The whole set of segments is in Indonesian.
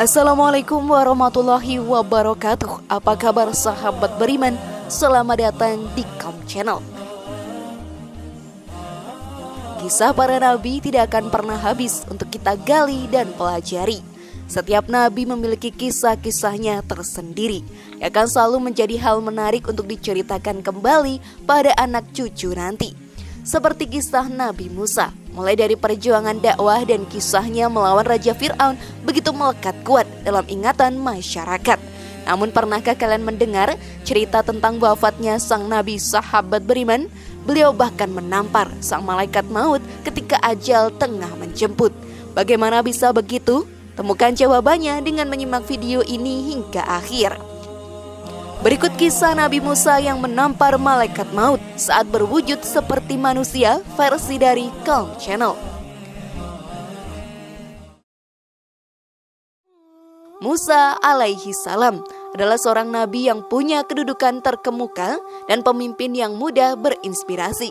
Assalamualaikum warahmatullahi wabarakatuh. Apa kabar sahabat beriman? Selamat datang di Kom Channel. Kisah para nabi tidak akan pernah habis untuk kita gali dan pelajari. Setiap nabi memiliki kisah-kisahnya tersendiri yang akan selalu menjadi hal menarik untuk diceritakan kembali pada anak cucu nanti. Seperti kisah Nabi Musa, mulai dari perjuangan dakwah dan kisahnya melawan Raja Fir'aun begitu melekat kuat dalam ingatan masyarakat. Namun pernahkah kalian mendengar cerita tentang wafatnya sang Nabi sahabat beriman? Beliau bahkan menampar sang malaikat maut ketika ajal tengah menjemput. Bagaimana bisa begitu? Temukan jawabannya dengan menyimak video ini hingga akhir. Berikut kisah Nabi Musa yang menampar malaikat maut saat berwujud seperti manusia versi dari Kom Channel. Musa alaihi salam adalah seorang nabi yang punya kedudukan terkemuka dan pemimpin yang mudah berinspirasi,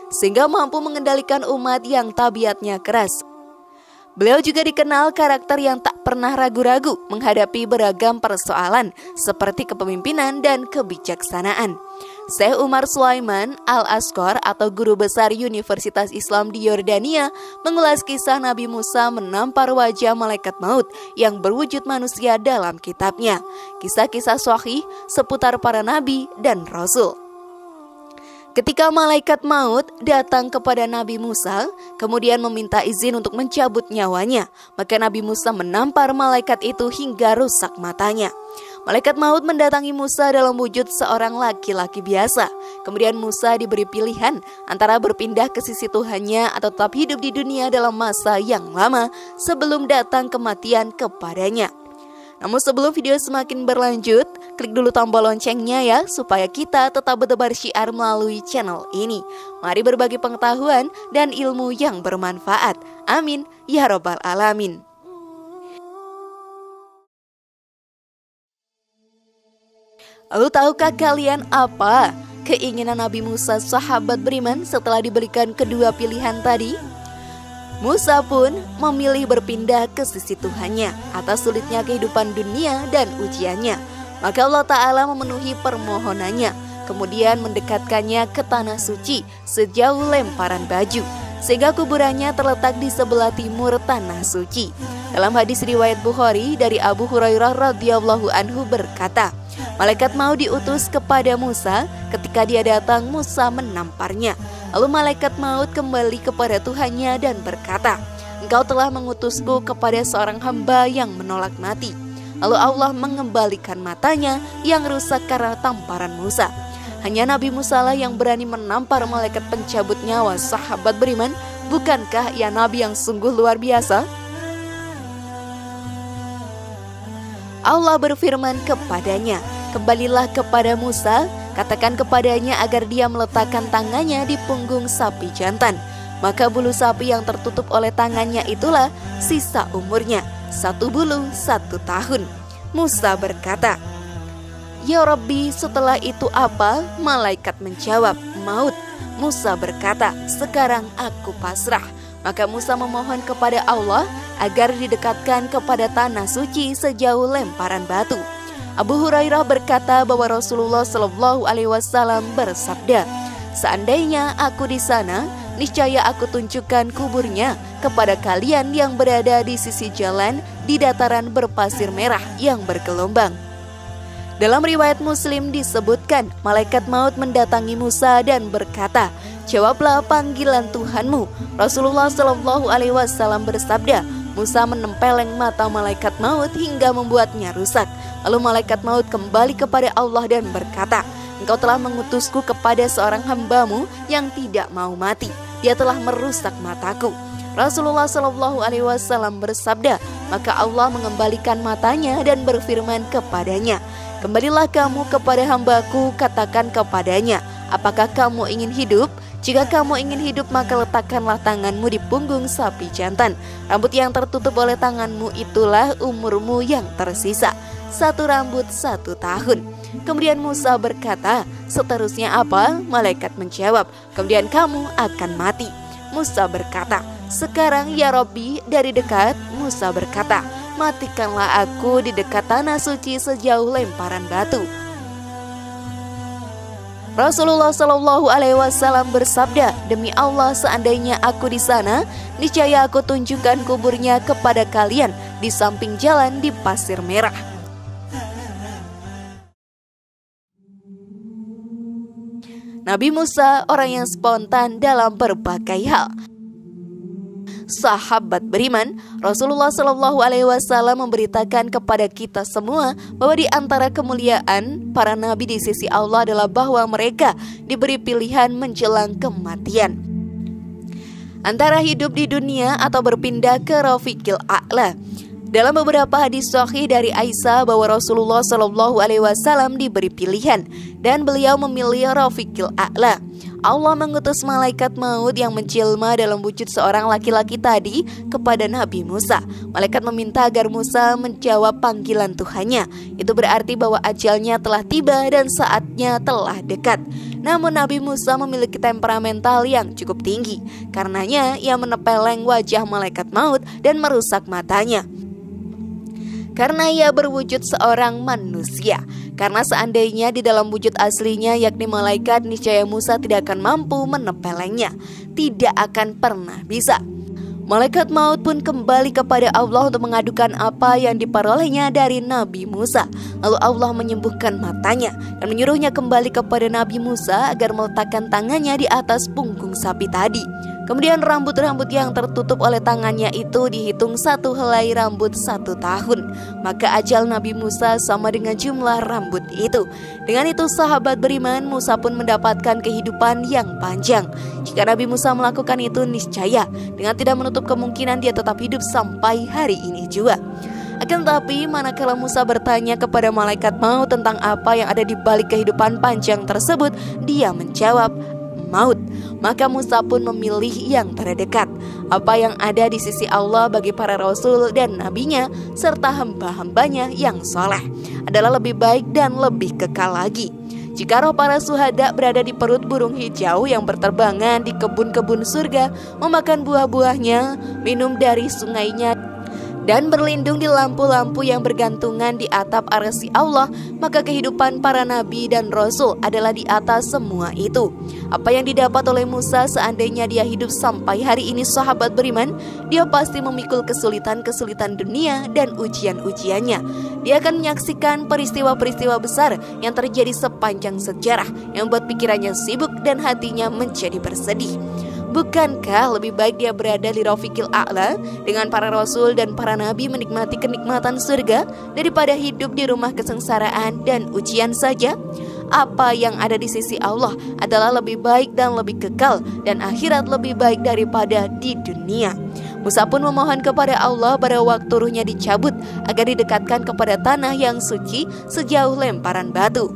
sehingga mampu mengendalikan umat yang tabiatnya keras. Beliau juga dikenal karakter yang tak pernah ragu-ragu menghadapi beragam persoalan seperti kepemimpinan dan kebijaksanaan. Syekh Umar Sulaiman Al-Asqar atau guru besar Universitas Islam di Yordania mengulas kisah Nabi Musa menampar wajah malaikat maut yang berwujud manusia dalam kitabnya, Kisah-kisah Shahih seputar para nabi dan rasul. Ketika malaikat maut datang kepada Nabi Musa, kemudian meminta izin untuk mencabut nyawanya, maka Nabi Musa menampar malaikat itu hingga rusak matanya. Malaikat maut mendatangi Musa dalam wujud seorang laki-laki biasa. Kemudian Musa diberi pilihan antara berpindah ke sisi Tuhannya atau tetap hidup di dunia dalam masa yang lama sebelum datang kematian kepadanya. Namun sebelum video semakin berlanjut, klik dulu tombol loncengnya ya, supaya kita tetap bertebar syiar melalui channel ini. Mari berbagi pengetahuan dan ilmu yang bermanfaat. Amin ya robbal alamin. Lalu tahukah kalian apa keinginan Nabi Musa sahabat beriman setelah diberikan kedua pilihan tadi? Musa pun memilih berpindah ke sisi Tuhannya atas sulitnya kehidupan dunia dan ujiannya. Maka Allah Ta'ala memenuhi permohonannya, kemudian mendekatkannya ke tanah suci sejauh lemparan baju, sehingga kuburannya terletak di sebelah timur tanah suci. Dalam hadis riwayat Bukhari dari Abu Hurairah radhiyallahu anhu berkata, malaikat mau diutus kepada Musa. Ketika dia datang, Musa menamparnya. Lalu malaikat maut kembali kepada Tuhannya dan berkata, engkau telah mengutusku kepada seorang hamba yang menolak mati. Lalu Allah mengembalikan matanya yang rusak karena tamparan Musa. Hanya Nabi Musa lah yang berani menampar malaikat pencabut nyawa sahabat beriman. Bukankah ia nabi yang sungguh luar biasa? Allah berfirman kepadanya, kembalilah kepada Musa, katakan kepadanya agar dia meletakkan tangannya di punggung sapi jantan. Maka bulu sapi yang tertutup oleh tangannya itulah sisa umurnya, 1 bulu 1 tahun. Musa berkata, ya Rabbi, setelah itu apa? Malaikat menjawab, maut. Musa berkata, sekarang aku pasrah. Maka Musa memohon kepada Allah agar didekatkan kepada tanah suci sejauh lemparan batu. Abu Hurairah berkata bahwa Rasulullah Shallallahu Alaihi Wasallam bersabda, seandainya aku di sana, niscaya aku tunjukkan kuburnya kepada kalian yang berada di sisi jalan di dataran berpasir merah yang bergelombang. Dalam riwayat Muslim disebutkan, malaikat maut mendatangi Musa dan berkata, jawablah panggilan Tuhanmu. Rasulullah Shallallahu Alaihi Wasallam bersabda, Musa menempeleng mata malaikat maut hingga membuatnya rusak. Lalu malaikat maut kembali kepada Allah dan berkata, engkau telah mengutusku kepada seorang hambamu yang tidak mau mati. Dia telah merusak mataku. Rasulullah Shallallahu Alaihi Wasallam bersabda, maka Allah mengembalikan matanya dan berfirman kepadanya, kembalilah kamu kepada hambaku, katakan kepadanya, apakah kamu ingin hidup? Jika kamu ingin hidup, maka letakkanlah tanganmu di punggung sapi jantan. Rambut yang tertutup oleh tanganmu itulah umurmu yang tersisa, 1 rambut 1 tahun. Kemudian Musa berkata, seterusnya apa? Malaikat menjawab, kemudian kamu akan mati. Musa berkata, sekarang ya Rabbi, dari dekat. Musa berkata, matikanlah aku di dekat tanah suci sejauh lemparan batu. Rasulullah Shallallahu Alaihi Wasallam bersabda, demi Allah, seandainya aku di sana, niscaya aku tunjukkan kuburnya kepada kalian di samping jalan di pasir merah. Nabi Musa orang yang spontan dalam berbagai hal. Sahabat beriman, Rasulullah Shallallahu Alaihi Wasallam memberitakan kepada kita semua bahwa di antara kemuliaan para nabi di sisi Allah adalah bahwa mereka diberi pilihan menjelang kematian, antara hidup di dunia atau berpindah ke Rafiqil A'la. Dalam beberapa hadis sahih dari Aisyah bahwa Rasulullah Shallallahu Alaihi Wasallam diberi pilihan dan beliau memilih Rafiqil A'la. Allah mengutus malaikat maut yang menjelma dalam wujud seorang laki-laki tadi kepada Nabi Musa. Malaikat meminta agar Musa menjawab panggilan Tuhannya. Itu berarti bahwa ajalnya telah tiba dan saatnya telah dekat. Namun Nabi Musa memiliki temperamental yang cukup tinggi. Karenanya ia menepeleng wajah malaikat maut dan merusak matanya, karena ia berwujud seorang manusia. Karena seandainya di dalam wujud aslinya yakni malaikat, niscaya Musa tidak akan mampu menepelengnya, tidak akan pernah bisa. Malaikat maut pun kembali kepada Allah untuk mengadukan apa yang diperolehnya dari Nabi Musa. Lalu Allah menyembuhkan matanya dan menyuruhnya kembali kepada Nabi Musa agar meletakkan tangannya di atas punggung sapi tadi. Kemudian rambut-rambut yang tertutup oleh tangannya itu dihitung satu helai rambut 1 tahun. Maka ajal Nabi Musa sama dengan jumlah rambut itu. Dengan itu sahabat beriman, Musa pun mendapatkan kehidupan yang panjang. Jika Nabi Musa melakukan itu, niscaya dengan tidak menutup kemungkinan dia tetap hidup sampai hari ini juga. Akan tetapi manakala Musa bertanya kepada malaikat maut tentang apa yang ada di balik kehidupan panjang tersebut, dia menjawab, maut. Maka Musa pun memilih yang terdekat, apa yang ada di sisi Allah bagi para rasul dan nabinya serta hamba-hambanya yang soleh adalah lebih baik dan lebih kekal lagi. Jika roh para suhada berada di perut burung hijau yang berterbangan di kebun-kebun surga, memakan buah-buahnya, minum dari sungainya, dan berlindung di lampu-lampu yang bergantungan di atap arsy Allah, maka kehidupan para nabi dan rasul adalah di atas semua itu. Apa yang didapat oleh Musa seandainya dia hidup sampai hari ini, sahabat beriman, dia pasti memikul kesulitan-kesulitan dunia dan ujian-ujiannya. Dia akan menyaksikan peristiwa-peristiwa besar yang terjadi sepanjang sejarah yang membuat pikirannya sibuk dan hatinya menjadi bersedih. Bukankah lebih baik dia berada di Rafiqil A'la dengan para rasul dan para nabi menikmati kenikmatan surga daripada hidup di rumah kesengsaraan dan ujian saja? Apa yang ada di sisi Allah adalah lebih baik dan lebih kekal, dan akhirat lebih baik daripada di dunia. Musa pun memohon kepada Allah pada waktu ruhnya dicabut agar didekatkan kepada tanah yang suci sejauh lemparan batu.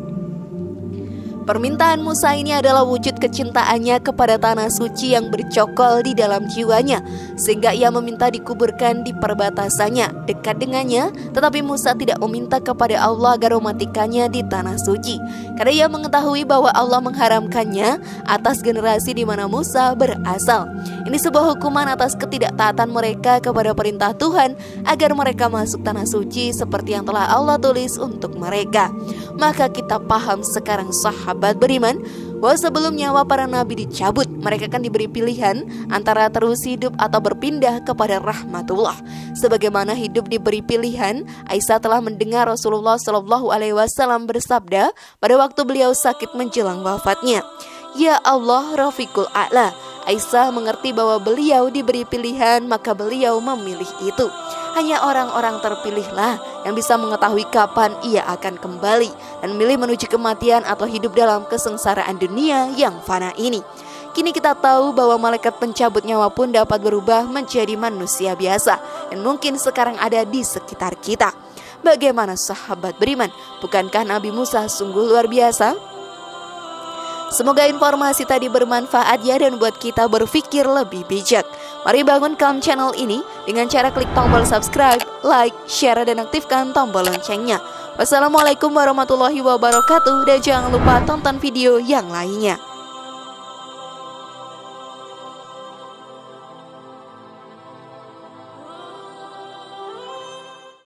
Permintaan Musa ini adalah wujud kecintaannya kepada tanah suci yang bercokol di dalam jiwanya, sehingga ia meminta dikuburkan di perbatasannya dekat dengannya. Tetapi Musa tidak meminta kepada Allah agar mematikannya di tanah suci, karena ia mengetahui bahwa Allah mengharamkannya atas generasi di mana Musa berasal. Ini sebuah hukuman atas ketidaktaatan mereka kepada perintah Tuhan agar mereka masuk tanah suci seperti yang telah Allah tulis untuk mereka. Maka kita paham sekarang, sahabat beriman, bahwa sebelum nyawa para nabi dicabut, mereka akan diberi pilihan antara terus hidup atau berpindah kepada rahmatullah. Sebagaimana hidup diberi pilihan, Aisyah telah mendengar Rasulullah Shallallahu Alaihi Wasallam bersabda pada waktu beliau sakit menjelang wafatnya, "Ya Allah, Rafiqul A'la." Aisyah mengerti bahwa beliau diberi pilihan, maka beliau memilih itu. Hanya orang-orang terpilihlah yang bisa mengetahui kapan ia akan kembali dan memilih menuju kematian atau hidup dalam kesengsaraan dunia yang fana ini. Kini kita tahu bahwa malaikat pencabut nyawa pun dapat berubah menjadi manusia biasa dan mungkin sekarang ada di sekitar kita. Bagaimana sahabat beriman? Bukankah Nabi Musa sungguh luar biasa? Semoga informasi tadi bermanfaat ya dan buat kita berpikir lebih bijak. Mari bangunkan channel ini dengan cara klik tombol subscribe, like, share, dan aktifkan tombol loncengnya. Wassalamualaikum warahmatullahi wabarakatuh, dan jangan lupa tonton video yang lainnya.